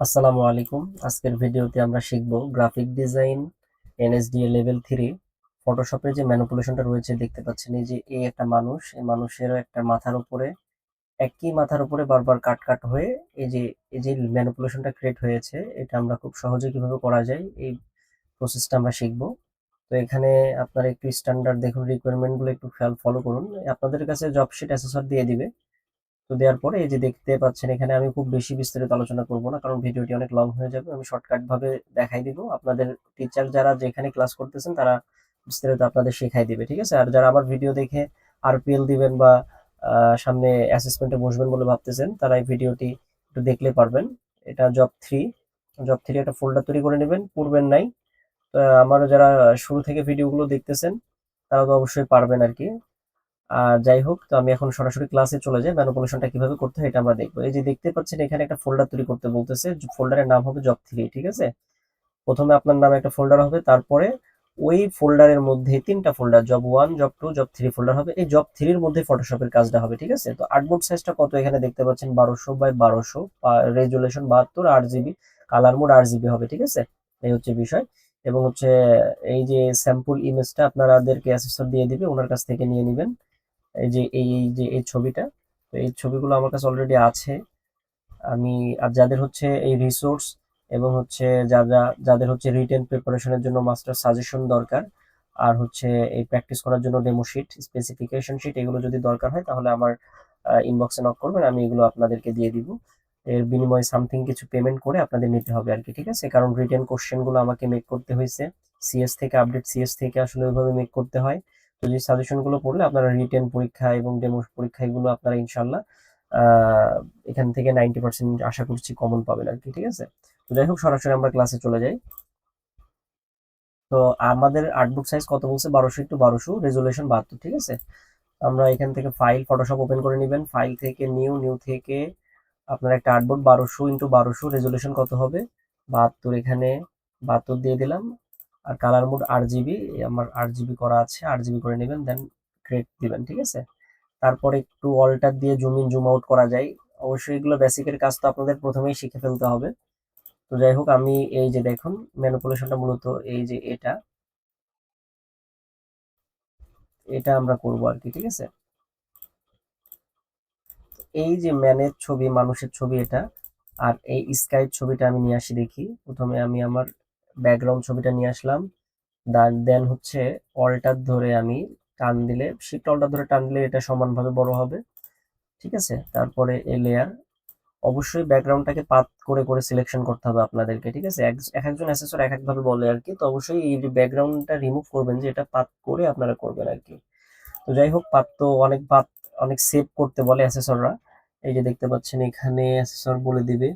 আসসালামু আলাইকুম। আজকের ভিডিওতে আমরা শিখব গ্রাফিক ডিজাইন এনএসডিএ লেভেল 3 ফটোশপের যে ম্যানিপুলেশনটা রয়েছে দেখতে পাচ্ছেন এই যে একটা মানুষ, এই মানুষের একটা মাথার উপরে একই মাথার উপরে বারবার কাট হয়ে এই যে ম্যানিপুলেশনটা ক্রিয়েট হয়েছে এটা আমরা খুব সহজে কিভাবে করা যায় এই প্রসেসটা আমরা শিখব। তো এখানে আপনারা একটু স্ট্যান্ডার্ড দেখুন, রিকোয়ারমেন্ট গুলো একটু খেয়াল ফলো করুন। আপনাদের কাছে জব শিট অ্যাসেসর দিয়ে দিবে। তো দেওয়ার পরে এই যে দেখতে পাচ্ছেন এখানে আমি খুব বেশি বিস্তারিত আলোচনা করব না, কারণ ভিডিওটি অনেক লং হয়ে যাবে। আমি শর্টকাট ভাবে দেখাই দিব। আপনাদের টিচার যারা যেখানে ক্লাস করতেছেন তারা বিস্তারিত আপনাদের শেখাই দিবে, ঠিক আছে? আর যারা আমার ভিডিও দেখে আরপিএল দিবেন বা সামনে অ্যাসেসমেন্টে বসবেন বলে ভাবতেছেন তারা এই ভিডিওটি একটু দেখলে পারবেন। এটা জব থ্রি একটা ফোল্ডার তৈরি করে নেবেন, পূর্বের নাই। তো আমার যারা শুরু থেকে ভিডিওগুলো দেখতেছেন তারা তো অবশ্যই পারবেন আর কি। আর যাই হোক, তো আমি এখন সরাসরি ক্লাসে চলে যাই। ম্যানিপুলেশনটা কিভাবে করতে হয় এটা আমরা দেখবো। এই যে দেখতে পাচ্ছেন এখানে একটা ফোল্ডার তৈরি করতে বলতেছে, ফোল্ডারের নাম হবে জব 3, ঠিক আছে? প্রথমে আপনার নামে একটা ফোল্ডার হবে, তারপরে ওই ফোল্ডারের মধ্যে তিনটা folder, job 1, job 2, job 3 folder হবে। এই জব 3-র মধ্যে ফটোশপের কাজটা হবে, ঠিক আছে? তো আর্টবোর্ড সাইজটা কত এখানে দেখতে পাচ্ছেন, 1200 by 1200, resolution 72, 8 GB, colour mode 8 GB হবে, ঠিক আছে? এই হচ্ছে বিষয়। এবং হচ্ছে এই যে স্যাম্পল ইমেজটা আপনাদেরকে অ্যাসেসর দিয়ে দিবে, ওনার কাছ থেকে নিয়ে নেবেন। এই যে এই ছবিটা, তো এই ছবিগুলো আমার কাছে অলরেডি আছে। আমি আর যাদের হচ্ছে এই রিসোর্স এবং হচ্ছে যাদের হচ্ছে রিটেন প্রিপারেশনের জন্য মাস্টার সাজেশন দরকার, আর হচ্ছে এই প্র্যাকটিস করার জন্য ডেমো শিট, স্পেসিফিকেশন শিট, এগুলো যদি দরকার হয় তাহলে আমার ইনবক্সে নক করবেন, আমি এগুলো আপনাদেরকে দিয়ে দিব। এর বিনিময়ে সামথিং কিছু পেমেন্ট করে আপনাদের নিতে হবে আর কি, ঠিক আছে? কারণ রিটেন কোশ্চেনগুলো আমাকে মেক করতে হয়েছে সিএস থেকে, আপডেট সিএস থেকে আসলে ওইভাবে মেক করতে হয়। তো যে সাজেশনগুলো পড়লে আপনারা রিটেন পরীক্ষা এবং ডেমো পরীক্ষা এগুলো আপনারা ইনশাল্লাহ আহ, এখান থেকে 90% আশা করছি কমন পাবেন আর কি, ঠিক আছে? তো যাই হোক, সরাসরি আমরা ক্লাসে চলে যাই। তো আমাদের আর্টবুক সাইজ কত বলছে, 1200 × 1200, রেজুলেশন 72, ঠিক আছে? আমরা এখান থেকে ফাইল, ফটোশপ ওপেন করে নেবেন। ফাইল থেকে নিউ থেকে আপনার একটা আর্টবোর্ড 1200 × 1200, রেজুলেশন কত হবে, 72, এখানে 72 দিয়ে দিলাম। আর কালার মোড 8 জিবি, আমার 8 জিবি করা আছে, 8 জিবি করে নেবেন, দেন ক্রিয়েট দিবেন, ঠিক আছে? তারপরে একটু অল্টার দিয়ে জুম ইন জুম আউট করা যায়। অবশ্যই এগুলো বেসিকের কাজ, তো আপনাদের প্রথমেই শিখে ফেলতে হবে। তো যাই হোক, আমি এই যে দেখুন ম্যানিপুলেশনটা মূলত এই যে এটা আমরা করব আর কি, ঠিক আছে? এই যে ম্যানের ছবি, মানুষের ছবি এটা। আর এই স্কাইয়ের ছবিটা আমি নিয়ে আসি দেখি। প্রথমে আমি আমার ব্যাকগ্রাউন্ড ছবিটা নিয়ে আসলাম। দেন হচ্ছে অল্টার ধরে আমি টান দিলে, শিফট অল্টার ধরে টান দিলে এটা সমানভাবে বড় হবে, ঠিক আছে? তারপরে এই লেয়ার, অবশ্যই ব্যাকগ্রাউন্ডটাকে পাত করে করে সিলেকশন করতে হবে আপনাদেরকে, ঠিক আছে? এক একজন অ্যাসেসর এক একভাবে বলে আর কি। তো অবশ্যই এই যে ব্যাকগ্রাউন্ডটা রিমুভ করবেন, যে এটা পাত করে আপনারা করবেন আর কি। তো যাই হোক, পাত অনেক সেভ করতে বলে অ্যাসেসররা। এই যে দেখতে পাচ্ছেন এখানে অ্যাসেসর বলে দিবে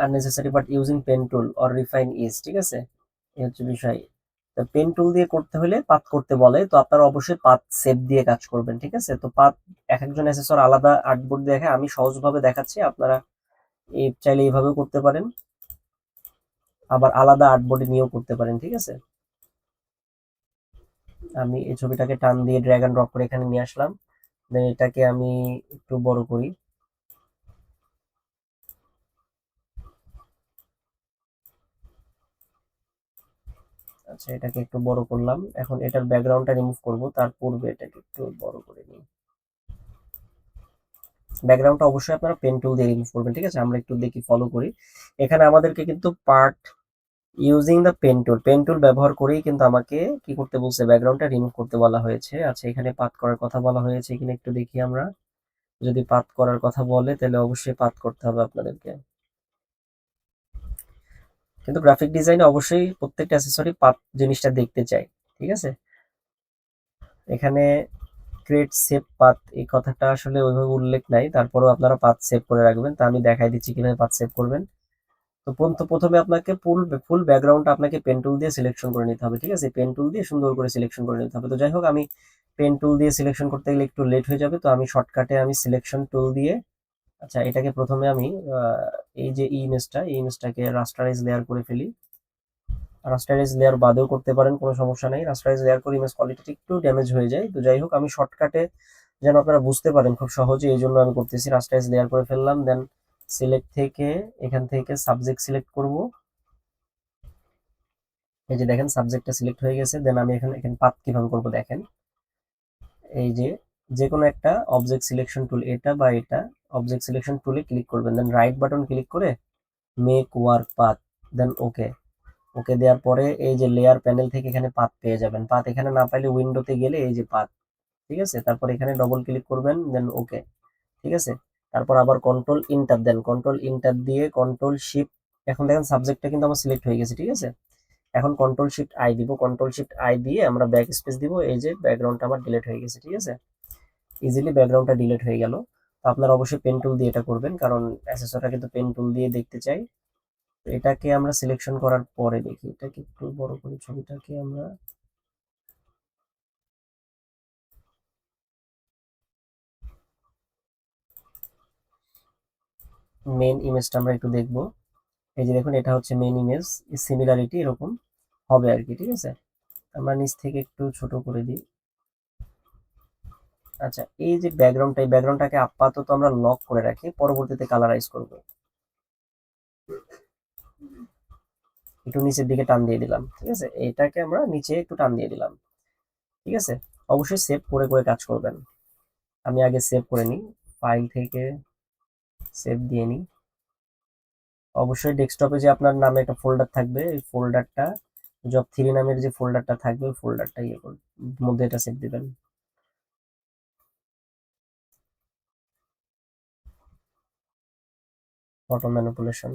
unnecessary but using pen tool or refine is, ঠিক আছে? এই হচ্ছে বিষয়। তো পেন টুল দিয়ে করতে হলে পাত করতে বলে, তো আপনারা অবশ্যই পাত সেভ দিয়ে কাজ করবেন, ঠিক আছে? তো পাত এক একজন অ্যাসেসর আলাদা আর্টবোর্ড দেখে, আমি সহজভাবে দেখাচ্ছি, আপনারা চাইলে এইভাবেও করতে পারেন, আবার আলাদা আর্টবোর্ডে নিয়েও করতে পারেন, ঠিক আছে? আমি এই ছবিটাকে টান দিয়ে ড্র্যাগ এন্ড ড্রপ করে এখানে নিয়ে আসলাম। দেন এটাকে আমি একটু বড় করি। আচ্ছা, এটাকে একটু বড় করলাম। এখন এটার ব্যাকগ্রাউন্ডটা রিমুভ করব, তার পূর্বে এটাকে একটু বড় করে নিই। ব্যাকগ্রাউন্ডটা অবশ্যই আপনারা পেন টুল দিয়ে রিমুভ করবেন, ঠিক আছে? আমরা একটু দেখি, ফলো করি। এখানে আমাদেরকে কিন্তু part using the pen tool ব্যবহার করেই কিন্তু আমাকে কি করতে বলছে, ব্যাকগ্রাউন্ডটা রিমুভ করতে বলা হয়েছে। আচ্ছা, এখানে পাথ করার কথা বলা হয়েছে, এখানে একটু দেখি আমরা। যদি পাথ করার কথা বলে তাহলে অবশ্যই পাথ করতে হবে আপনাদেরকে। কিন্তু গ্রাফিক ডিজাইনে অবশ্যই প্রত্যেকটা অ্যাক্সেসরি পাথ জিনিসটা দেখতে চাই, ঠিক আছে? এখানে ক্রিয়েট সেভ পাথ এই কথাটা আসলে ওইভাবে উল্লেখ নাই, তারপরেও আপনারা পাথ সেভ করে রাখবেন। তা আমি দেখাই দিচ্ছি কিভাবে পাথ সেভ করবেন। তো প্রথমে আপনাকে ফুল ফুল ব্যাকগ্রাউন্ডটা আপনাকে পেন টুল দিয়ে সিলেকশন করে নিতে হবে, ঠিক আছে? পেন টুল দিয়ে সুন্দর করে সিলেকশন করে নিতে হবে। তো যাই হোক, আমি পেন টুল দিয়ে সিলেকশন করতে গেলে একটু লেট হয়ে যাবে, তো আমি শর্টকাটে আমি সিলেকশন টুল দিয়ে, আচ্ছা, এটাকে প্রথমে আমি এই যে এই ইমেজটাকে রাস্টারাইজ লেয়ার করে ফেলি। রাস্টারাইজ লেয়ার বাদেও করতে পারেন, কোনো সমস্যা নেই। রাস্টারাইজ লেয়ার করে ইমেজ কোয়ালিটি একটু ড্যামেজ হয়ে যায়। তো যাই হোক, আমি শর্টকাটে যেন আপনারা বুঝতে পারেন খুব সহজে, এই জন্য আমি করতেছি। রাস্টারাইজ লেয়ার করে ফেললাম, দেন সিলেক্ট থেকে এখান থেকে সাবজেক্ট সিলেক্ট করব। এই যে দেখেন সাবজেক্টটা সিলেক্ট হয়ে গেছে। দেন আমি এখানে এখানে পাথ কিভাবে করব দেখেন। এই যে যে কোনো একটা অবজেক্ট সিলেকশন টুল, এটা বা এটা, অবজেক্ট সিলেকশন টুলে ক্লিক করবেন, দেন রাইট বাটন ক্লিক করে মেক ওয়ার্ক পাথ, দেন ওকে। ওকে দেওয়ার পরে এই যে লেয়ার প্যানেল থেকে এখানে পাথ পেয়ে যাবেন। পাথ এখানে না পাইলে উইন্ডোতে গেলে এই যে পাথ, ঠিক আছে। তারপর এখানে ডবল ক্লিক করবেন, দেন ওকে, ঠিক আছে। তারপর আবার কন্ট্রোল ইন্টার দেন, কন্ট্রোল ইন্টার দিয়ে কন্ট্রোল শিফট, এখন দেখেন সাবজেক্টটা কিন্তু আমার সিলেক্ট হয়ে গেছে, ঠিক আছে। এখন কন্ট্রোল শিফট আই দিব, কন্ট্রোল শিফট আই দিয়ে আমরা ব্যাক স্পেস দিব। এই যে ব্যাকগ্রাউন্ডটা আমার ডিলিট হয়ে গেছে, ঠিক আছে। ইজিলি ব্যাকগ্রাউন্ডটা ডিলিট হয়ে গেল। তো আপনারা অবশ্যই পেন টুল দিয়ে এটা করবেন, কারণ অ্যাসেসরটা কিন্তু পেন টুল দিয়ে দেখতে চাই। তো এটাকে আমরা সিলেকশন করার পরে দেখি, এটাকে একটু বড় করে ছবিটাকে আমরা মেইন ইমেজটা আমরা একটু দেখব। এই যে দেখুন এটা হচ্ছে মেইন ইমেজ, সিমিলারিটি এরকম হবে আর কি, ঠিক আছে। আমরা নিচ থেকে একটু ছোট করে দিই। আচ্ছা, এই যে ব্যাকগ্রাউন্ডটা, এই ব্যাকগ্রাউন্ডটাকে আপাতত আমরা লক করে রাখি, পরবর্তীতে কালারাইজ করব। একটু নিচের দিকে টান দিয়ে দিলাম, ঠিক আছে। এটাকে আমরা নিচে একটু টান দিয়ে দিলাম, ঠিক আছে। অবশ্যই সেভ করে করে কাজ করবেন। আমি আগে সেভ করে নিই, ফাইল থেকে সেভ দিয়ে নিই। অবশ্যই ডেস্কটপে যে আপনার নামে একটা ফোল্ডার থাকবে, এই ফোল্ডারটা জব 3 নামের যে ফোল্ডারটা থাকবে, ওই ফোল্ডারটা ইয়ে করুন, মধ্যে এটা সেভ দিবেন। ফটো ম্যানিপুলেশন,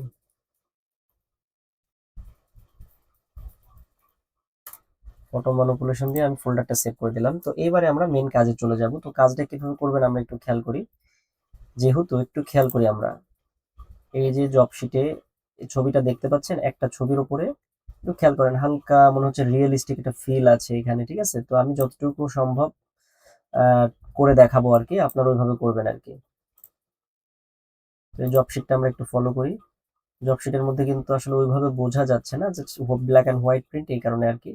ফটো ম্যানিপুলেশন দিয়ে আমি ফোল্ডারটা সেভ করে দিলাম। তো এবারে আমরা মেন কাজে চলে যাব। তো কাজটা কিভাবে করবেন আমরা একটু খেয়াল করি। যেহেতু একটু খেয়াল করি আমরা, এই যে জব শিটে ছবিটা দেখতে পাচ্ছেন, একটা ছবির উপরে একটু খেয়াল করেন, হালকা মনে হচ্ছে রিয়েলিস্টিক একটা ফিল আছে এখানে, ঠিক আছে। তো আমি যতটুকু সম্ভব আহ, করে দেখাবো আর কি, আপনারা ওইভাবে করবেন আর কি। তো এই জব শিটটা আমরা একটু ফলো করি। জব শিটের মধ্যে কিন্তু আসলে ওইভাবে বোঝা যাচ্ছে না যে ব্ল্যাক অ্যান্ড হোয়াইট প্রিন্ট, এই কারণে আর কি।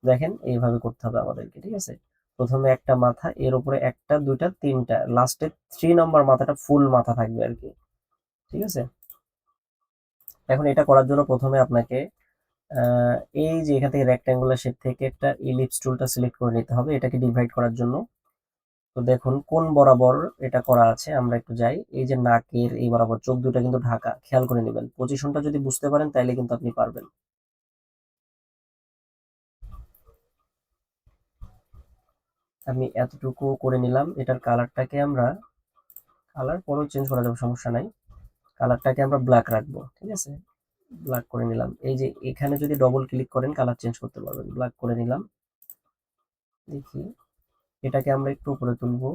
দেখেন এইভাবে করতে হবে আমাদেরকে, ঠিক আছে। প্রথমে একটা মাথা, এর উপরে একটা দুইটা তিনটা, লাস্টে 3 নম্বর মাথাটা ফুল মাথা থাকবে আর কি, ঠিক আছে। এখন এটা করার জন্য প্রথমে আপনাকে আহ, এই যে এখান থেকে রেক্ট্যাঙ্গুলার শেপ থেকে একটা ইলিপস টুলটা সিলেক্ট করে নিতে হবে এটাকে ডিভাইড করার জন্য। তো দেখুন কোন বরাবর এটা করা আছে, আমরা একটু যাই। এই যে নাকের এই বরাবর চোখ দুটা কিন্তু ঢাকা, খেয়াল করে নেবেন। পজিশনটা যদি বুঝতে পারেন তাইলে কিন্তু আপনি পারবেন। আমি এতটুকু করে নিলাম। এটার কালারটাকে আমরা, কালার পরেও চেঞ্জ করা যাবে, সমস্যা নাই। কালারটাকে আমরা ব্ল্যাক রাখবো, ঠিক আছে। ব্ল্যাক করে নিলাম। এই যে এখানে যদি ডবল ক্লিক করেন কালার চেঞ্জ করতে পারবেন। ব্ল্যাক করে নিলাম। দেখি, এটাকে আমরা একটু উপরে তুলবো,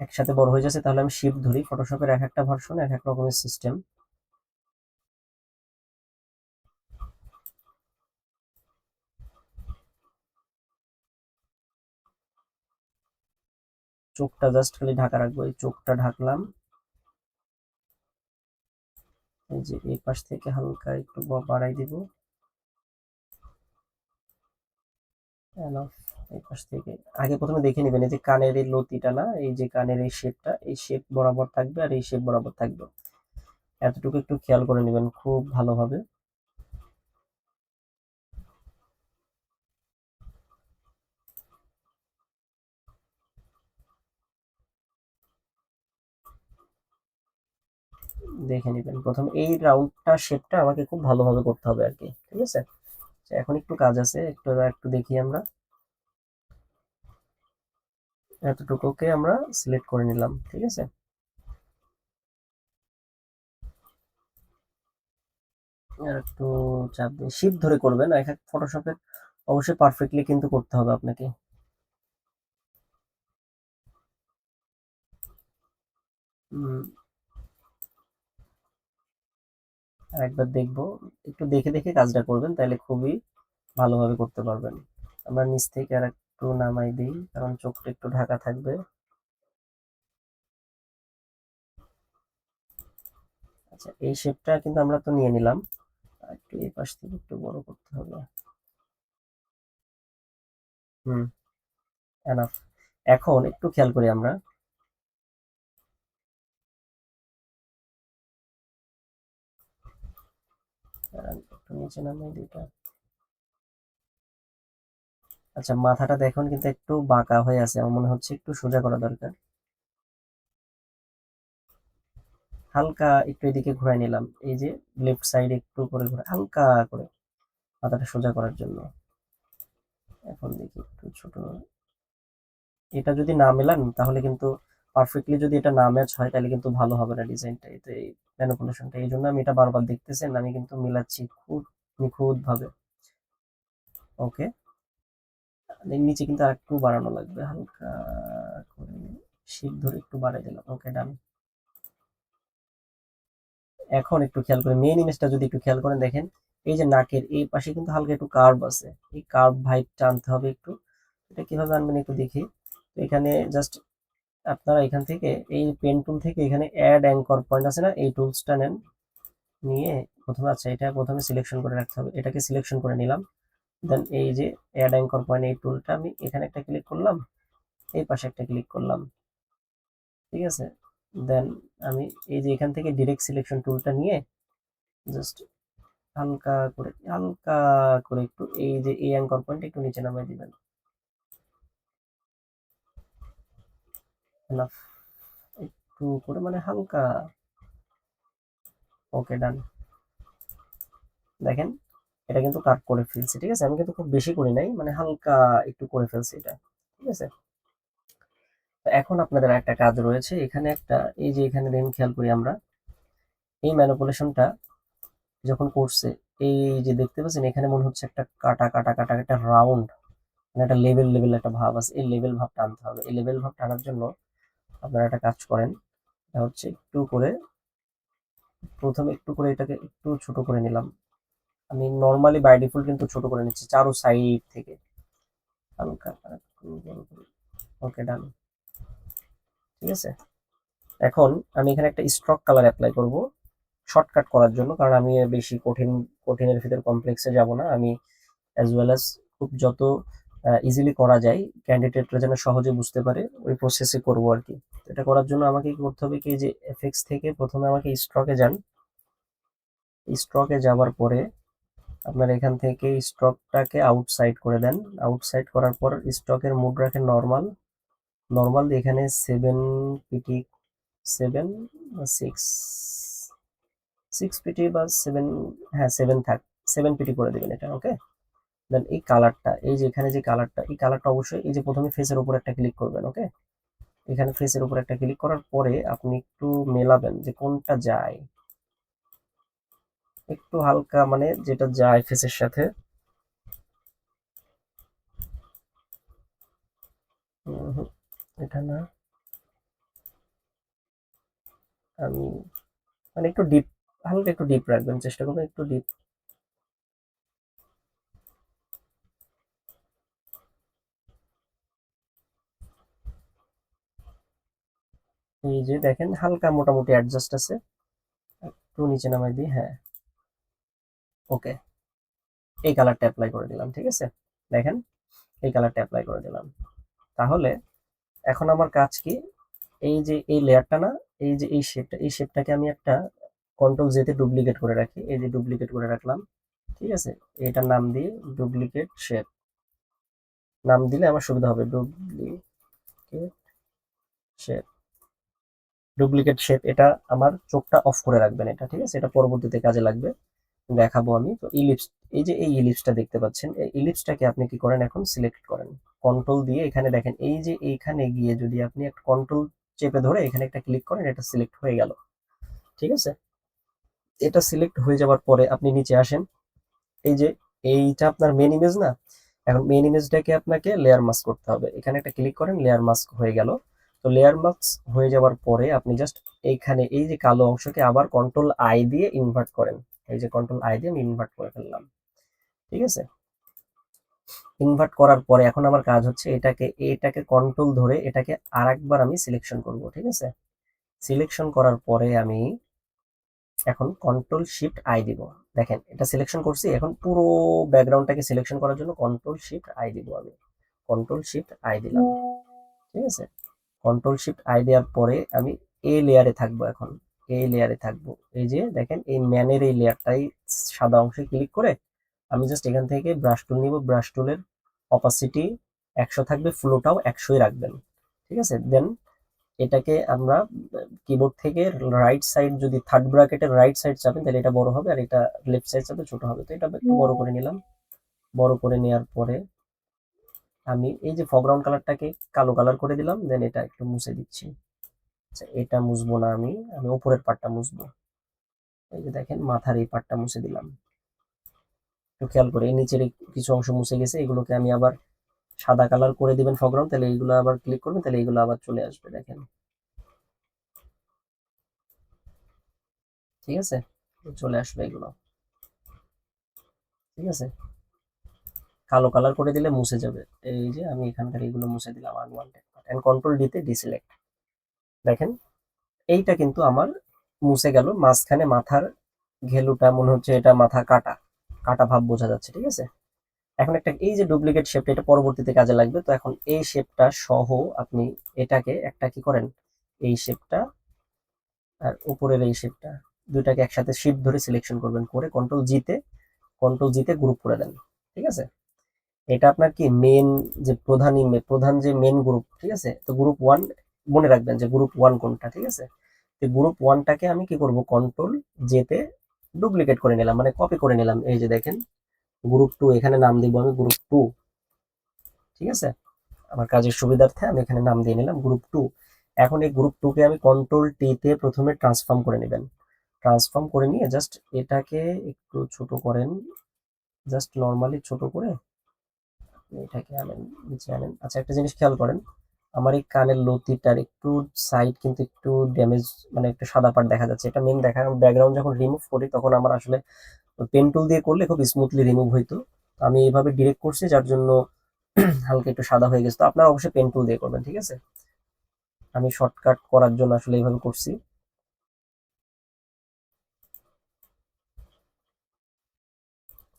একসাথে বড় হয়ে যাচ্ছে। তাহলে আমি শিফট ধরি, ফটোশপের এক একটা ভার্সন এক এক রকমের সিস্টেম। চোখটা জাস্ট খালি ঢাকা রাখবো, এই চোখটা ঢাকলাম। এই যে এই পাশ থেকে হালকা একটু বাড়াই দিব, enough। এই পাশ থেকে আগে প্রথমে দেখে নেবেন, এই যে কানের এই লতিটা না, এই যে কানের এই শেপটা, এই শেপ বরাবর থাকবে আর এই শেপ বরাবর থাকবে। এতটুকু একটু খেয়াল করে নেবেন খুব ভালোভাবে। দেখে নেবেন প্রথমে এই রাউন্ডটা শেপটা আমাকে খুব ভালোভাবে করতে হবে আর কি, ঠিক আছে। তো এখন একটু কাজ আছে, একটু একটু দেখি আমরা। এতটুকুকে আমরা সিলেক্ট করে নিলাম, ঠিক আছে। আর একটু চাপ দিয়ে শিফট ধরে করবেন, এক এক ফটোশপে অবশ্যই পারফেক্টলি কিন্তু করতে হবে আপনাকে। হুম, আর একবার দেখবো, একটু দেখে দেখে কাজটা করবেন, তাহলে খুবই ভালোভাবে করতে পারবেন। আমরা নিচ থেকে আর একটু নামাই দিই, কারণ চোখটা একটু ঢাকা থাকবে। আচ্ছা, এই শেপটা কিন্তু আমরা তো নিয়ে নিলাম, আর একটু এই পাশ থেকে একটু বড় করতে হবে। হুম, এনাফ। এখন একটু খেয়াল করি আমরা, একটু নিচে নামিয়ে দিই এটা। আচ্ছা, মাথাটা দেখুন কিন্তু একটু বাঁকা হয়ে আছে, আমার মনে হচ্ছে একটু সোজা করা দরকার। হালকা একটু এদিকে ঘুরাই নিলাম, এই যে লেফট সাইডে একটু করে ঘুরে হালকা করে মাথাটা সোজা করার জন্য। এখন দেখি একটু ছোট, এটা যদি না মেলান তাহলে কিন্তু পারফেক্টলি, যদি এটা না ম্যাচ হয় তাহলে কিন্তু ভালো হবে না ডিজাইনটা, এতে এই ম্যানিপুলেশনটা। এই জন্য আমি এটা বারবার দেখতেছেন, আমি কিন্তু মিলাচ্ছি খুব নিখুঁত ভাবে। ওকে, নিচে কিন্তু আর একটু বাড়ানো লাগবে, হালকা করে শিপ ধরে একটু বাড়াই দিলাম। ওকে, ডান। এখন একটু খেয়াল করে মেইন ইমেজটা যদি একটু খেয়াল করেন, দেখেন এই যে নাকের এই পাশে কিন্তু হালকা একটু কার্ভ আছে, এই কার্ভ ভাইবটা আনতে হবে একটু। এটা কিভাবে আনবেন একটু দেখি। তো এখানে জাস্ট আপনারা এখান থেকে এই পেন টুল থেকে এখানে অ্যাড অ্যাঙ্কর পয়েন্ট আছে না, এই টুলসটা নেন, নিয়ে প্রথমে, আচ্ছা এটা প্রথমে সিলেকশন করে রাখতে হবে, এটাকে সিলেকশন করে নিলাম। দেন এই যে অ্যাড অ্যাঙ্কর পয়েন্ট, এই টুলটা আমি এখানে একটা ক্লিক করলাম, এই পাশে একটা ক্লিক করলাম, ঠিক আছে। দেন আমি এই যে এখান থেকে ডিরেক্ট সিলেকশন টুলটা নিয়ে জাস্ট হালকা করে একটু এই যে এই অ্যাঙ্কর পয়েন্ট একটু নিচে নামিয়ে দিবেন। এনাফ, একটু করে মানে হালকা। ওকে, ডান। দেখেন এটা কিন্তু কাট করে ফেলছি, ঠিক আছে, আমি কিন্তু খুব বেশি করি নাই, মানে হালকা একটু করে ফেলছি এটা, ঠিক আছে। তো এখন আপনাদের একটা কাজ রয়েছে এখানে একটা, এই যে এখানে দেখেন, খেয়াল করি আমরা, এই ম্যানিপুলেশনটা যখন করছে, এই যে দেখতে পাচ্ছেন এখানে মনে হচ্ছে একটা কাটা কাটা কাটা একটা রাউন্ড, মানে একটা লেভেল লেভেল একটা ভাব আছে, এই লেভেল ভাবটা আনতে হবে। এই লেভেল ভাবটা আনার জন্য আপনারা একটা কাজ করেন, এটা হচ্ছে একটু করে, প্রথমে একটু করে এটাকে একটু ছোট করে নিলাম। আমি নর্মালি বাই ডিফল্ট কিন্তু ছোট করে নিচ্ছি চারো সাইড থেকে, হালকা একটু বড় করে। ওকে, ডান, ঠিক আছে। এখন আমি এখানে একটা স্ট্রোক কালার অ্যাপ্লাই করব শর্টকাট করার জন্য, কারণ আমি বেশি কঠিনের ভিতর কমপ্লেক্সে যাব না, আমি অ্যাজ ওয়েল অ্যাজ খুব যত ইজিলি করা যায় ক্যান্ডিডেটরা যেন সহজে বুঝতে পারে ওই প্রসেসে করবো আর কি। এটা করার জন্য আমাকে কি করতে হবে, কি যে এফএক্স থেকে প্রথমে আমাকে স্ট্রোকে যান, স্ট্রোকে যাওয়ার পরে আপনার এখান থেকে স্ট্রোকটাকে আউটসাইড করে দেন। আউটসাইড করার পর স্ট্রোকের মুড রাখেন নর্মাল, নর্মাল এখানে 7 পিটি, 6 6 পিটি বা 7, হ্যাঁ 7 থাক, 7 পিটি করে দেবেন এটা। ওকে, দেন এই কালারটা, এই যে এখানে যে কালারটা, এই কালারটা অবশ্যই এই যে প্রথমে ফেসের উপর একটা ক্লিক করবেন। ওকে, এখানে ফেসের উপর একটা ক্লিক করার পরে আপনি একটু মেলাবেন যে কোনটা যায়, একটু হালকা মানে যেটা যায় ফেসের সাথে। হুম, এটা না, আমি মানে একটু ডিপ, হালকা একটু ডিপ রাখবেন, চেষ্টা করবেন একটু ডিপ। এই যে দেখেন হালকা মোটামুটি অ্যাডজাস্ট আছে, একটু নিচে নামাই দিই, হ্যাঁ। ওকে, এই কালারটা অ্যাপ্লাই করে দিলাম, ঠিক আছে। দেখেন এই কালারটা অ্যাপ্লাই করে দিলাম, তাহলে এখন আমার কাজ কি, এই যে এই লেয়ারটা না, এই যে এই শেপটা, এই শেপটাকে আমি একটা কন্ট্রোল জেতে ডুপ্লিকেট করে রাখি, এই যে ডুপ্লিকেট করে রাখলাম, ঠিক আছে। এটার নাম দিয়ে ডুপ্লিকেট শেপ, নাম দিলে আমার সুবিধা হবে, ডুপ্লিকেট শেপ। ডুপ্লিকেট শেপ, এটা আমার চোখটা অফ করে রাখবেন এটা, ঠিক আছে, এটা পরবর্তীতে কাজে লাগবে, দেখাবো আমি। তো ইলিপস, এই যে এই ইলিপসটা দেখতে পাচ্ছেন, এই ইলিপসটাকে আপনি কি করেন, এখন সিলেক্ট করেন কন্ট্রোল দিয়ে, এখানে দেখেন এই যে এইখানে গিয়ে যদি আপনি একটা কন্ট্রোল চেপে ধরে এখানে একটা ক্লিক করেন, এটা সিলেক্ট হয়ে গেল, ঠিক আছে। এটা সিলেক্ট হয়ে যাওয়ার পরে আপনি নিচে আসেন, এই যে এইটা আপনার মেন ইমেজ না, এখন মেন ইমেজটাকে আপনাকে লেয়ার মাস্ক করতে হবে, এখানে একটা ক্লিক করেন, লেয়ার মাস্ক হয়ে গেল। তো লেয়ার মাস্ক হয়ে যাওয়ার পরে আপনি জাস্ট এইখানে এই যে কালো অংশকে আবার কন্ট্রোল আই দিয়ে ইনভার্ট করেন, এই যে কন্ট্রোল আই দিয়ে আমি ইনভার্ট করে ফেললাম, ঠিক আছে। ইনভার্ট করার পরে এখন আমার কাজ হচ্ছে এটাকে কন্ট্রোল ধরে এটাকে আরেকবার আমি সিলেকশন করব, ঠিক আছে। সিলেকশন করার পরে আমি এখন কন্ট্রোল শিফট আই দিব, দেখেন এটা সিলেকশন করছি, এখন পুরো ব্যাকগ্রাউন্ডটাকে সিলেকশন করার জন্য কন্ট্রোল শিফট আই দিব আমি, কন্ট্রোল শিফট আই দিলাম, ঠিক আছে। কন্ট্রোল শিফট আই দেওয়ার পরে আমি এই লেয়ারে থাকবো, এখন এই লেয়ারে থাকবো। এই যে দেখেন এই ম্যানের এই লেয়ারটাই সাদা অংশে ক্লিক করে আমি জাস্ট এখান থেকে ব্রাশ টুল নিব। ব্রাশ টুলের অপাসিটি 100 থাকবে, ফ্লোটাও 100ই রাখবেন। ঠিক আছে। দেন এটাকে আমরা কিবোর্ড থেকে রাইট সাইড, যদি থার্ড ব্র্যাকেটের রাইট সাইড চাপেন তাহলে এটা বড় হবে, আর এটা লেফট সাইড চাপে ছোট হবে। তো এটা একটু বড় করে নিলাম। বড় করে নেওয়ার পরে আমি এই যে ফরগ্রাউন্ড কালারটাকে কালো কালার করে দিলাম। দেন এটা একটু মুছে দিচ্ছি। আচ্ছা, এটা মুছবো না, আমি আমি উপরের পার্টটা মুছবো। এই যে দেখেন মাথার এই পার্টটা মুছে দিলাম। একটু খেয়াল করে এই নিচের কিছু অংশ মুছে গেছে, এগুলোকে আমি আবার সাদা কালার করে দিবেন ফরগ্রাউন্ড, তাহলে এইগুলো আবার ক্লিক করবেন, তাহলে এইগুলো আবার চলে আসবে। দেখেন, ঠিক আছে, চলে আসবে এগুলো। ঠিক আছে, কালো কালার করে দিলে মুছে যাবে। এই যে আমি এখানকার এগুলো মুছে দিলাম unwanted part, and control D তে ডিসিলেক্ট। দেখেন এইটা কিন্তু আমার মুছে গেল। মাঝখানে মাথার ঘেলুটা মনে হচ্ছে এটা মাথা কাটা কাটা ভাব বোঝা যাচ্ছে। ঠিক আছে। এখন একটা এই যে ডুপ্লিকেট শেপটা, এটা পরবর্তীতে কাজে লাগবে। তো এখন এই শেপটা সহ আপনি এটাকে একটা কি করেন, এই শেপটা আর উপরের এই শেপটা দুইটাকে একসাথে শিফট ধরে সিলেকশন করবেন, করে কন্ট্রোল জিতে গ্রুপ করে দেন। ঠিক আছে। এটা আপনার কি মেন যে প্রধান যে মেন গ্রুপ। ঠিক আছে। তো গ্রুপ ওয়ান মনে রাখবেন যে গ্রুপ ওয়ান কোনটা। ঠিক আছে। তো গ্রুপ ওয়ানটাকে আমি কি করব, কন্ট্রোল জেতে ডুপ্লিকেট করে নিলাম, মানে কপি করে নিলাম। এই যে দেখেন গ্রুপ টু, এখানে নাম দিব আমি গ্রুপ টু। ঠিক আছে। আমার কাজের সুবিধার্থে আমি এখানে নাম দিয়ে নিলাম গ্রুপ টু। এখন এই গ্রুপ টুকে আমি কন্ট্রোল টি তে প্রথমে ট্রান্সফর্ম করে নেবেন। ট্রান্সফর্ম করে নিয়ে জাস্ট এটাকে একটু ছোট করেন, জাস্ট নর্মালি ছোট করে এটাকে আনেন, নিচে আনেন। আচ্ছা, একটা জিনিস খেয়াল করেন, আমার এই কানের লতিটার একটু সাইড কিন্তু একটু ড্যামেজ, মানে একটু সাদা পাট দেখা যাচ্ছে। এটা মেন দেখা ব্যাকগ্রাউন্ড যখন রিমুভ করি তখন আমার আসলে পেন টুল দিয়ে করলে খুব স্মুথলি রিমুভ হইতো। আমি এইভাবে ডিরেক্ট করছি যার জন্য হালকা একটু সাদা হয়ে গেছে। তো আপনারা অবশ্যই পেন টুল দিয়ে করবেন। ঠিক আছে। আমি শর্টকাট করার জন্য আসলে এইভাবে করছি।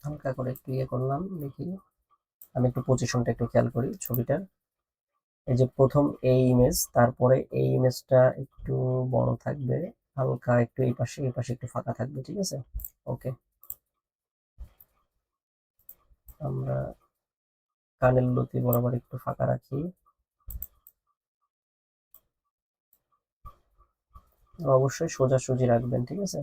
হালকা করে একটু ইয়ে করলাম, দেখি। আমি একটু পজিশনটা একটু খেয়াল করি ছবিটার। এই যে প্রথম এই ইমেজ, তারপরে এই ইমেজটা একটু বড় থাকবে, হালকা একটু এই পাশে একটু ফাঁকা থাকবে। ঠিক আছে। ওকে। আমরা কানের লতি বরাবর একটু ফাঁকা রাখি। অবশ্যই সোজাসুজি রাখবেন। ঠিক আছে।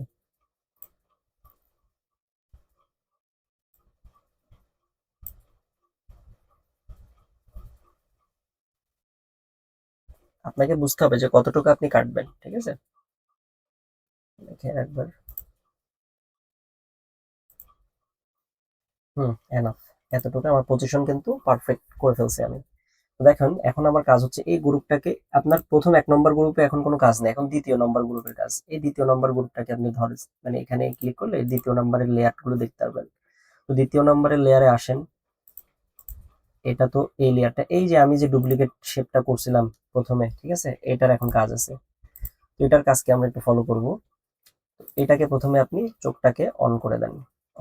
আপনাকে বুঝতে হবে যে কতটুকু আপনি কাটবেন। ঠিক আছে। দেখেন একবার। এনাফ। এতটুকু আমার পজিশন কিন্তু পারফেক্ট করে ফেলছি আমি। তো দেখেন এখন আমার কাজ হচ্ছে এই গ্রুপটাকে, আপনার প্রথম 1 নম্বর গ্রুপে এখন কোনো কাজ নেই, এখন 2য় নম্বর গ্রুপের কাজ। এই 2য় নম্বর গ্রুপটাকে আপনি ধরেন, মানে এখানে ক্লিক করলে 2য় নম্বরের লেয়ার গুলো দেখতে পারবেন। তো 2য় নম্বরের লেয়ারে আসেন। এটা তো এই লেয়ারটা, এই যে আমি যে ডুপ্লিকেট শেপটা করছিলাম প্রথমে। ঠিক আছে। এটার এখন কাজ আছে। তো এটার কাজকে আমরা একটু ফলো করব। এটাকে প্রথমে আপনি চোখটাকে অন করে দেন।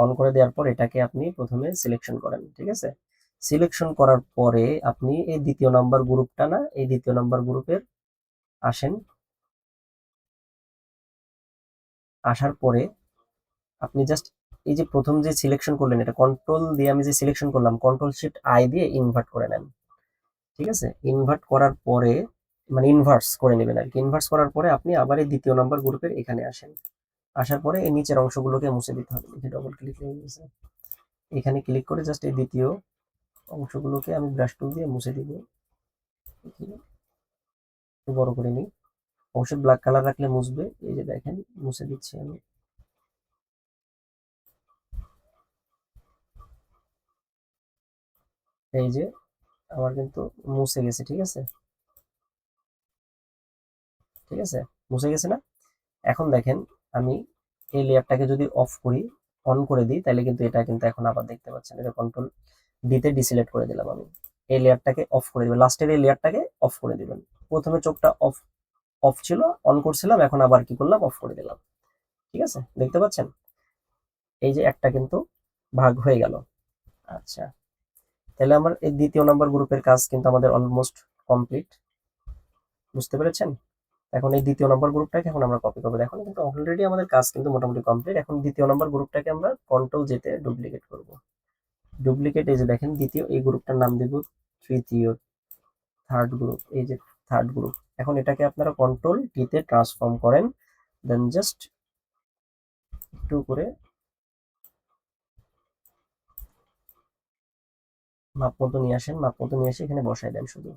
অন করে দেওয়ার পর এটাকে আপনি প্রথমে সিলেকশন করেন। ঠিক আছে। সিলেকশন করার পরে আপনি এই 2য় নম্বর গ্রুপটা, না এই 2য় নম্বর গ্রুপের আসেন। আসার পরে আপনি জাস্ট এই যে প্রথম যে সিলেকশন করলেন, এটা কন্ট্রোল দিয়ে আমি যে সিলেকশন করলাম, কন্ট্রোল শিফট আই দিয়ে ইনভার্ট করে নেন। ঠিক আছে। ইনভার্ট করার পরে, মানে ইনভার্স করে নেবেন আর কি। ইনভার্স করার পরে আপনি আবার এই 2য় নম্বর গ্রুপের এখানে আসেন। আসার পরে এই নিচের অংশগুলোকে মুছে দিতে হবে। ডবল ক্লিক হয়ে গেছে। এখানে ক্লিক করে জাস্ট এই দ্বিতীয় অংশগুলোকে আমি ব্রাশ টুল দিয়ে মুছে দিব। একটু বড় করে নিই। অবশ্যই ব্ল্যাক কালার রাখলে মুছবে। এই যে দেখেন মুছে দিচ্ছি আমি। এই যে আমার কিন্তু মুছে গেছে। ঠিক আছে। ঠিক আছে, মুছে গেছে না? এখন দেখেন আমি এই লেয়ারটাকে যদি অফ করি, অন করে দিই, তাহলে কিন্তু এটা কিন্তু এখন আবার দেখতে পাচ্ছেন। এটা কন্ট্রোল ডিতে ডিসিলেক্ট করে দিলাম আমি। এই লেয়ারটাকে অফ করে দিবেন, লাস্টের এই লেয়ারটাকে অফ করে দিবেন। প্রথমে চোখটা অফ অফ ছিল, অন করছিলাম, এখন আবার কি করলাম, অফ করে দিলাম। ঠিক আছে, দেখতে পাচ্ছেন এই যে একটা কিন্তু ভাগ হয়ে গেল। আচ্ছা, তাহলে আমার এই 2য় নম্বর গ্রুপের কাজ কিন্তু আমাদের অলমোস্ট কমপ্লিট। বুঝতে পেরেছেন? এখন এই দ্বিতীয় নম্বর গ্রুপটাকে এখন আমরা কপি করবো। দেখুন কিন্তু অলরেডি আমাদের কাজ কিন্তু মোটামুটি কমপ্লিট। এখন দ্বিতীয় নম্বর গ্রুপটাকে আমরা কন্ট্রোল জেতে ডুপ্লিকেট করব। ডুপ্লিকেট, এই যে দেখেন দ্বিতীয়, এই গ্রুপটার নাম দিব তৃতীয়, থার্ড গ্রুপ, এই যে থার্ড গ্রুপ। এখন এটাকে আপনারা কন্ট্রোল টিতে ট্রান্সফর্ম করেন, দেন জাস্ট একটু করে মাপ মতো নিয়ে আসেন, মাপ মতো নিয়ে এসে এখানে বসাই দেন শুধু।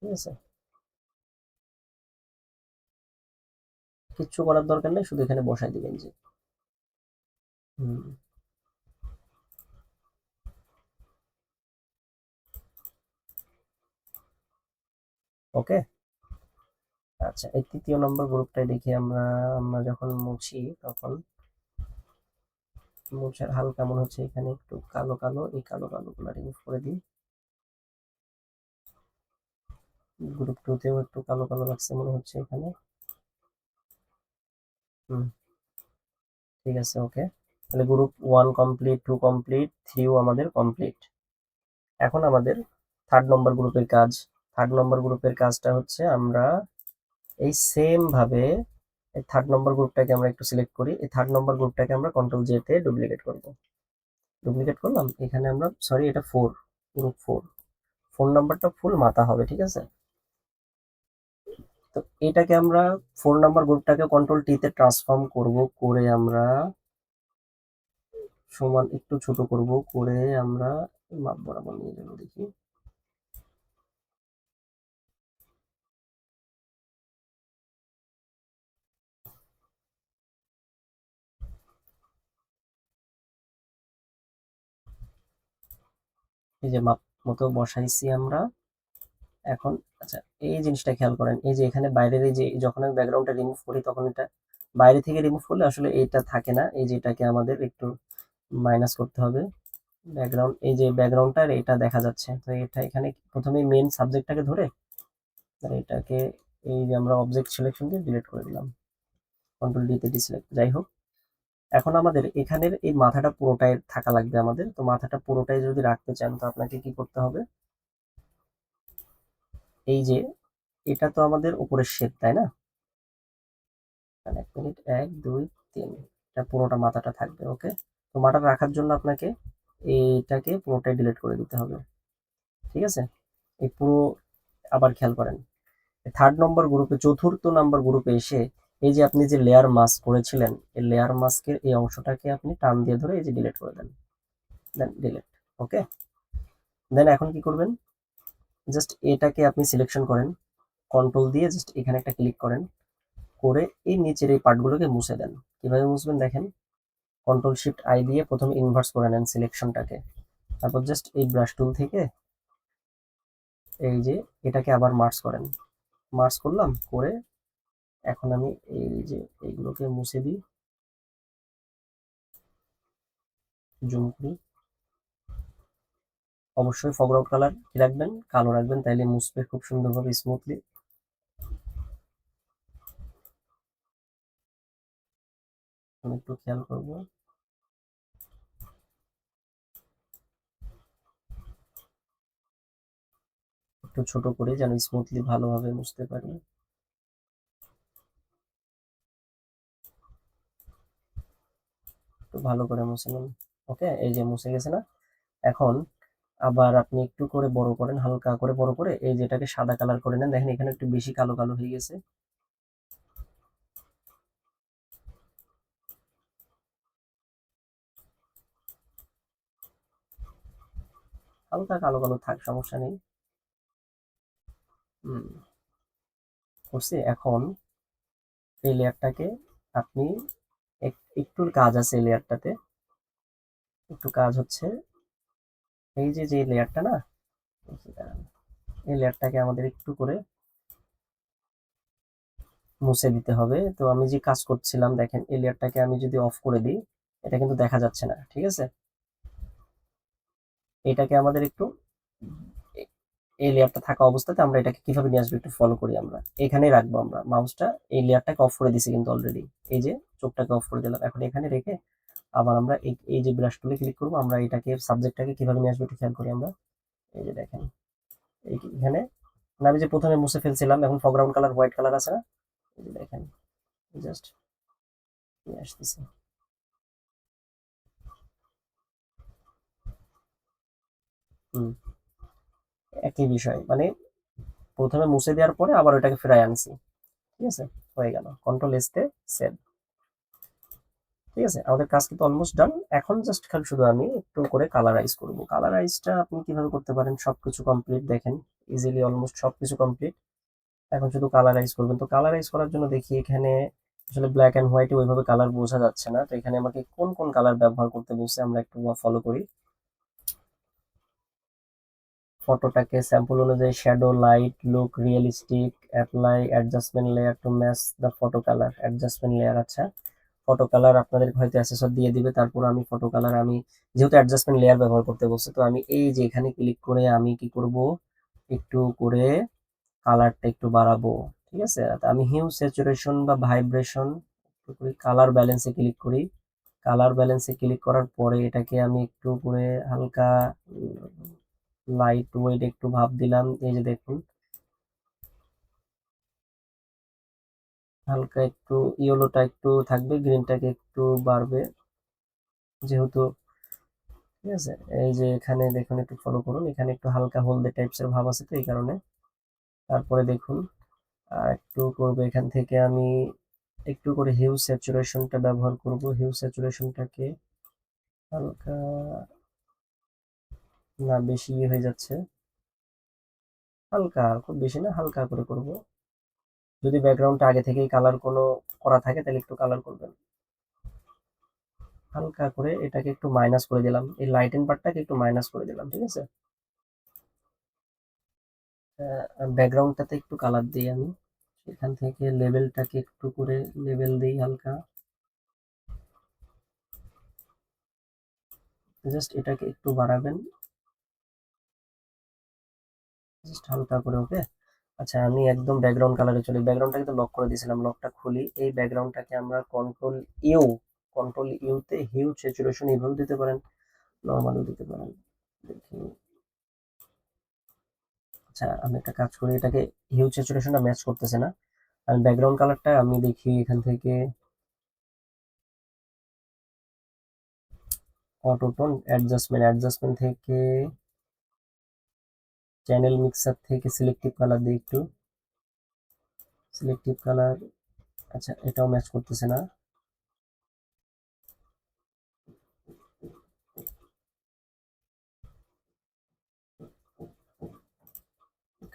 ঠিক আছে, কিচ্ছু করার দরকার নেই, শুধু এখানে বসাই দিবেন যে। হুম, ওকে। আচ্ছা, এই তৃতীয় নম্বর গ্রুপটাই দেখি আমরা, আমরা যখন মুছি তখন মোছার হাল কেমন হচ্ছে। এখানে একটু কালো কালো, এই কালো কালো গুলো রিমুভ করে দিই। গ্রুপ টু তেও একটু কালো কালো লাগছে মনে হচ্ছে এখানে। হুম, ঠিক আছে, ওকে। তাহলে group one complete, two complete, থ্রিও আমাদের কমপ্লিট। এখন আমাদের থার্ড নম্বর গ্রুপের কাজ। থার্ড নম্বর গ্রুপের কাজটা হচ্ছে আমরা এই সেম ভাবে এই থার্ড নম্বর গ্রুপটাকে আমরা একটু সিলেক্ট করি। এই থার্ড নম্বর গ্রুপটাকে আমরা কন্ট্রোল জে তে ডুপ্লিকেট করব। ডুপ্লিকেট করলাম, এখানে আমরা, সরি এটা ফোর, গ্রুপ ফোর, ফোন নাম্বারটা ফুল মাথা হবে, ঠিক আছে। তো এটাকে আমরা ফোর নাম্বার গ্রুপটাকে কন্ট্রোল টি তে ট্রান্সফর্ম করব, করে আমরা সমান একটু ছোট করব, করে আমরা মাপ বরাবর নিয়ে যাবো দেখি। এই যে মাপ মতো বসাইছি আমরা। এখন আচ্ছা, এই জিনিসটা খেয়াল করেন, এই যে এখানে বাইরের এই যে যখন আমি ব্যাকগ্রাউন্ডটা রিমুভ করি তখন এটা বাইরে থেকে রিমুভ করলে আসলে এইটা থাকে না, এই যে এটাকে আমাদের একটু মাইনাস করতে হবে। ব্যাকগ্রাউন্ড, এই যে ব্যাকগ্রাউন্ডটার এটা দেখা যাচ্ছে, তো এটা এখানে প্রথমে মেন সাবজেক্টটাকে ধরে এটাকে, এই যে আমরা অবজেক্ট সিলেকশন দিয়ে ডিলিট করে দিলাম, কন্ট্রোল ডি তে ডিসিলেক্ট, যাই হোক। এখন আমাদের এখানের এই মাথাটা পুরোটাই থাকা লাগবে আমাদের, তো মাথাটা পুরোটাই যদি রাখতে চান তো আপনাকে কি করতে হবে, এই যে এটা তো আমাদের উপরের শেপ, তাই না? মানে এক মিনিট, এক দুই তিন, এটা পুরোটা মাথাটা থাকবে, ওকে। তো মাথাটা রাখার জন্য আপনাকে এইটাকে পুরোটাই ডিলিট করে দিতে হবে, ঠিক আছে। এই পুরো, আবার খেয়াল করেন থার্ড নম্বর গ্রুপে, চতুর্থ নম্বর গ্রুপে এসে এই যে আপনি যে লেয়ার মাস্ক করেছিলেন, এই লেয়ার মাস্কের এই অংশটাকে আপনি টান দিয়ে ধরে এই যে ডিলিট করে দেন, দেন ডিলিট, ওকে। দেন এখন কি করবেন, জাস্ট এটাকে আপনি সিলেকশন করেন, কন্ট্রোল দিয়ে জাস্ট এখানে একটা ক্লিক করেন, করে এই নিচের এই পার্টগুলোকে মুছে দেন। কিভাবে মুছবেন দেখেন, কন্ট্রোল শিফট আই দিয়ে প্রথমে ইনভার্স করে নেন সিলেকশনটাকে, তারপর জাস্ট এই ব্রাশ টুল থেকে এই যে এটাকে আবার মার্জ করেন, মার্জ করলাম, করে এখন আমি এই যে এইগুলোকে মুছে দিই, জুম করি। অবশ্যই ফরগ্রাউন্ড কালার কি রাখবেন, কালো রাখবেন, তাইলে মুছবে খুব সুন্দরভাবে স্মুথলি। আমি একটু খেয়াল করব, একটু ছোট করে যেন স্মুথলি ভালোভাবে মুছতে পারি। একটু ভালো করে মুছে নিন, ওকে। এই যে মুছে গেছে না? এখন আবার আপনি একটু করে বড় করেন, হালকা করে বড় করে এই যেটাকে সাদা কালার করে নেন, দেখেন এখানে একটু বেশি কালো কালো হয়ে গেছে। হালকা কালো কালো থাক, সমস্যা নেই। হুম, করছি। এখন এই লেয়ারটাকে আপনি একটু কাজ আছে এই লেয়ারটাতে, একটু কাজ হচ্ছে, এই যে যে লেয়ারটা না, এই লেয়ারটাকে আমাদের একটু করে মুছে দিতে হবে। তো আমি যে কাজ করছিলাম দেখেন, এই লেয়ারটাকে আমি যদি অফ করে দিই এটা কিন্তু দেখা যাচ্ছে না, ঠিক আছে। এটাকে আমাদের একটু এই লেয়ারটা থাকা অবস্থাতে আমরা এটাকে কিভাবে নিয়ে আসবো একটু ফলো করি। আমরা এখানেই রাখবো, আমরা মাউসটা এই লেয়ারটাকে অফ করে দিছি কিন্তু অলরেডি, এই যে চোখটাকে অফ করে দিলাম, এখন এখানে রেখে আবার আমরা এই যে ব্রাশ টুলে ক্লিক করবো, আমরা এটাকে সাবজেক্টটাকে কিভাবে নিয়ে আসবো একটু খেয়াল করি আমরা। এই যে দেখেন এখানে না, আমি যে প্রথমে মুছে ফেলছিলাম, এখন ফরগ্রাউন্ড কালার হোয়াইট কালার আছে না, এই যে দেখেন, জাস্ট নিয়ে আসতেছি। হুম, একই বিষয়, মানে প্রথমে মুছে দেওয়ার পরে আবার ওটাকে ফেরাই আনছি। ঠিক আছে, হয়ে গেল, কন্ট্রোল এস তে সেভ। ঠিক আছে, আমাদের কাজ কিন্তু অলমোস্ট ডান। এখন জাস্ট খালি শুধু আমি একটু করে কালারাইজ করব। কালারাইজটা আপনি কিভাবে করতে পারেন, সবকিছু কমপ্লিট দেখেন, ইজিলি অলমোস্ট সবকিছু কমপ্লিট। এখন শুধু কালারাইজ করবেন। তো কালারাইজ করার জন্য দেখি এখানে আসলে ব্ল্যাক এন্ড হোয়াইটে ওইভাবে কালার বোঝা যাচ্ছে না, তো এখানে আমাকে কোন কোন কালার ব্যবহার করতে বলছে আমরা একটু ফলো করি। ফটোটাকে স্যাম্পল অনুযায়ী shadow, light, look realistic, apply adjustment layer to match the photo colour, adjustment layer. আচ্ছা, ফটো কালার আপনাদের হয়তো অ্যাসেসর দিয়ে দিবে, তারপর আমি ফটো কালার, আমি যেহেতু অ্যাডজাস্টমেন্ট লেয়ার ব্যবহার করতে বলছে, তো আমি এই যে এখানে ক্লিক করে আমি কি করব, একটু করে কালারটা একটু বাড়াবো। ঠিক আছে, তো আমি হিউ স্যাচুরেশন বা ভাইব্রেশন একটু করি, কালার ব্যালেন্সে ক্লিক করি। কালার ব্যালেন্সে ক্লিক করার পরে এটাকে আমি একটু করে হালকা লাইট ওয়েট একটু ভাব দিলাম, এই যে দেখুন, হালকা একটু ইয়েলোটা একটু থাকবে, গ্রিনটাকে একটু বাড়বে যেহেতু। ঠিক আছে, এই যে এখানে দেখুন, একটু ফলো করুন, এখানে একটু হালকা হলদে টাইপস এর ভাব আছে, তো এই কারণে। তারপরে দেখুন, আর একটু করবো এখান থেকে আমি একটু করে হিউ স্যাচুরেশনটা ব্যবহার করব। হিউ স্যাচুরেশনটাকে হালকা, না বেশি ইয়ে হয়ে যাচ্ছে, হালকা, খুব বেশি না, হালকা করে করব। যদি ব্যাকগ্রাউন্ডটা আগে থেকেই কালার কোনো করা থাকে তাহলে একটু কালার করবেন। হালকা করে এটাকে একটু মাইনাস করে দিলাম, এই লাইটেন পার্টটাকে একটু মাইনাস করে দিলাম। ঠিক আছে, ব্যাকগ্রাউন্ডটাতে একটু কালার দিই আমি, এখান থেকে লেভেলটাকে একটু করে লেভেল দিই হালকা, জাস্ট এটাকে একটু বাড়াবেন, জাস্ট হালকা করে। ওকে, আচ্ছা আমি একদম ব্যাকগ্রাউন্ড কালারে চলি, ব্যাকগ্রাউন্ডটাকে তো লক করে দিয়েছিলাম, লকটা খুলি, এই ব্যাকগ্রাউন্ডটাকে আমরা ইউ কন্ট্রোল ইউতে হিউ স্যাচুরেশন এভাবেও দিতে পারেন, নর্মালও দিতে পারেন, দেখি। আচ্ছা আমি একটা কাজ করি, এটাকে হিউ স্যাচুরেশনটা ম্যাচ করতেছে না, আমি ব্যাকগ্রাউন্ড কালারটা আমি দেখি এখান থেকে অটোটোন অ্যাডজাস্টমেন্ট, অ্যাডজাস্টমেন্ট থেকে চ্যানেল মিক্সার থেকে সিলেক্টিভ কালার দিই একটু, সিলেক্টিভ কালার। আচ্ছা এটাও ম্যাচ করতেছে না,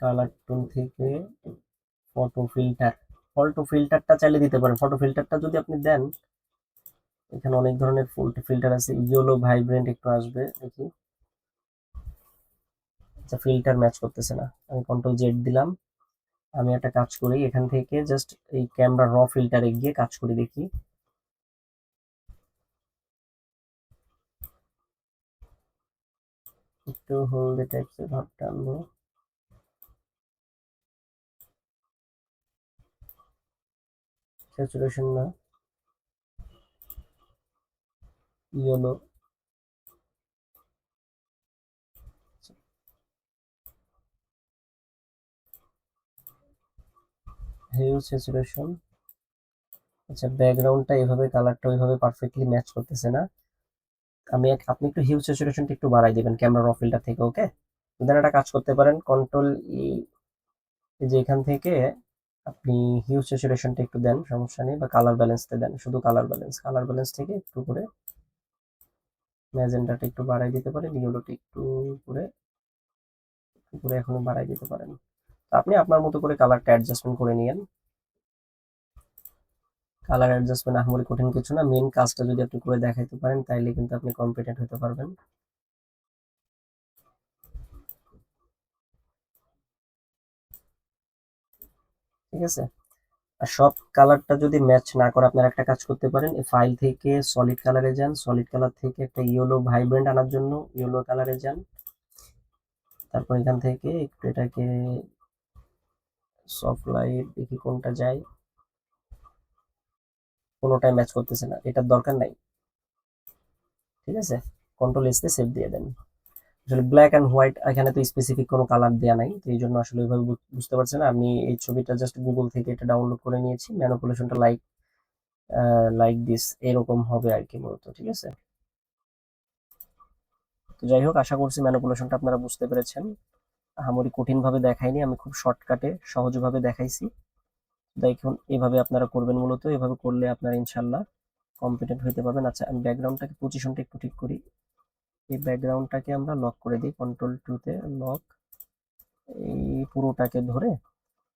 কালার টোন থেকে ফটো ফিল্টার, ফটো ফিল্টারটা চাইলে দিতে পারেন। ফটো ফিল্টারটা যদি আপনি দেন, এখানে অনেক ধরনের ফিল্টার আছে, ইয়েলো ভাইব্রেন্ট একটু আসবে দেখি। আচ্ছা ফিল্টার ম্যাচ করতেছে না, আমি কন্ট্রোল জেড দিলাম। আমি একটা কাজ করি, এখান থেকে জাস্ট এই ক্যামেরা র ফিল্টারে গিয়ে কাজ করি দেখি। একটু হলদে টাইপসের ভাবটা আনবো, স্যাচুরেশন না, ইয়েলো, হিউ স্যাচুরেশন। আচ্ছা ব্যাকগ্রাউন্ডটা এভাবে, কালারটা ওইভাবে পারফেক্টলি ম্যাচ করতেছে না, আপনি একটু হিউ স্যাচুরেশনটা একটু বাড়াই দিবেন ক্যামেরা র ফিল্টার থেকে। ওকে, দেন একটা কাজ করতে পারেন, কন্ট্রোল ই, এই যে এখান থেকে আপনি হিউ স্যাচুরেশনটা একটু দেন, সমস্যা নেই, বা কালার ব্যালেন্সটা দেন, শুধু কালার ব্যালেন্স, কালার ব্যালেন্স থেকে একটু করে ম্যাজেন্টাটা একটু বাড়াই দিতে পারেন, ইয়েলোটা করে একটু করে এখনো বাড়াই দিতে পারেন। তো আপনি আপনার মতো করে কালারটা অ্যাডজাস্টমেন্ট করে নিয়েন। কালার অ্যাডজাস্টমেন্ট আহামরি কঠিন কিছু না, মেন কাজটা যদি আপনি করে দেখাইতে পারেন তাইলে কিন্তু আপনি কম্পিটেন্ট হতে পারবেন। ঠিক আছে, আর সব কালারটা যদি ম্যাচ না করে আপনারা একটা কাজ করতে পারেন, এই ফাইল থেকে সলিড কালারে যান, সলিড কালার থেকে একটা ইয়েলো ভাইব্রেন্ট আনার জন্য ইয়েলো কালারে যান, তারপর এখান থেকে একটু এটাকে সফট লাইট দেখি কোনটা যায়, কোনোটাই ম্যাচ করতেছে না, এটার দরকার নাই। ঠিক আছে, কন্ট্রোল এস তে সেভ দিয়ে দেন। আসলে ব্ল্যাক অ্যান্ড হোয়াইট এখানে তো স্পেসিফিক কোনো কালার দেওয়া নাই, তো এই জন্য আসলে ওইভাবে বুঝতে পারছি না। আমি এই ছবিটা জাস্ট গুগল থেকে এটা ডাউনলোড করে নিয়েছি, ম্যানিপুলেশনটা লাইক লাইক দিস এরকম হবে আর কি মূলত, ঠিক আছে। তো যাই হোক, আশা করছি ম্যানিপুলেশনটা আপনারা বুঝতে পেরেছেন। আহামরি কঠিন ভাবে দেখাইনি, আমি খুব শর্টকাটে সহজভাবে দেখাইছি। দেখুন এভাবে আপনারা করবেন, মূলত এভাবে করলে আপনারা ইনশাল্লাহ কম্পিটেন্ট হইতে পারবেন। আচ্ছা, আমি ব্যাকগ্রাউন্ডটাকে পজিশনটা একটু ঠিক করি। এই ব্যাকগ্রাউন্ডটাকে আমরা লক করে দিই, কন্ট্রোল 2 তে লক। এই পুরোটাকে ধরে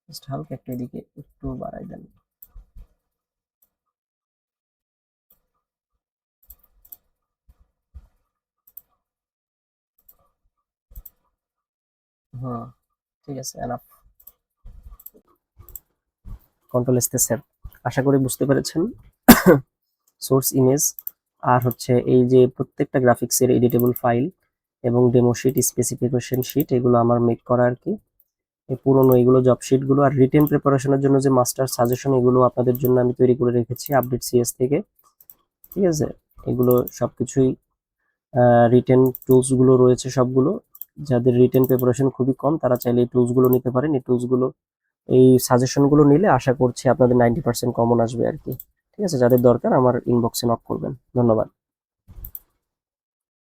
জাস্ট হালকা একটু এদিকে একটু বাড়াই দেন। হুম, ঠিক আছে, এনাফ। কন্ট্রোল S তে সেভ। আশা করি বুঝতে পেরেছেন। সোর্স ইমেজ আর হচ্ছে এই যে প্রত্যেকটা গ্রাফিক্সের এডিটেবল ফাইল এবং ডেমো শিট, স্পেসিফিকেশন শিট, এগুলো আমার মেক করা আর কি। এই পুরোনো এগুলো জব শিটগুলো, আর রিটেন প্রিপারেশনের জন্য যে মাস্টার সাজেশন, এগুলো আপনাদের জন্য আমি তৈরি করে রেখেছি আপডেট CS থেকে, ঠিক আছে। এগুলো সবকিছুই রিটেন টুলসগুলো রয়েছে সবগুলো। যাদের রিটেন প্রিপারেশন খুবই কম তারা চাইলে এই টুলসগুলো নিতে পারেন। এই টুলসগুলো, এই সাজেশনগুলো নিলে আশা করছি আপনাদের 90% কমন আসবে আর কি। ঠিক আছে, যাদের দরকার আমার ইনবক্সে নক করবেন। ধন্যবাদ।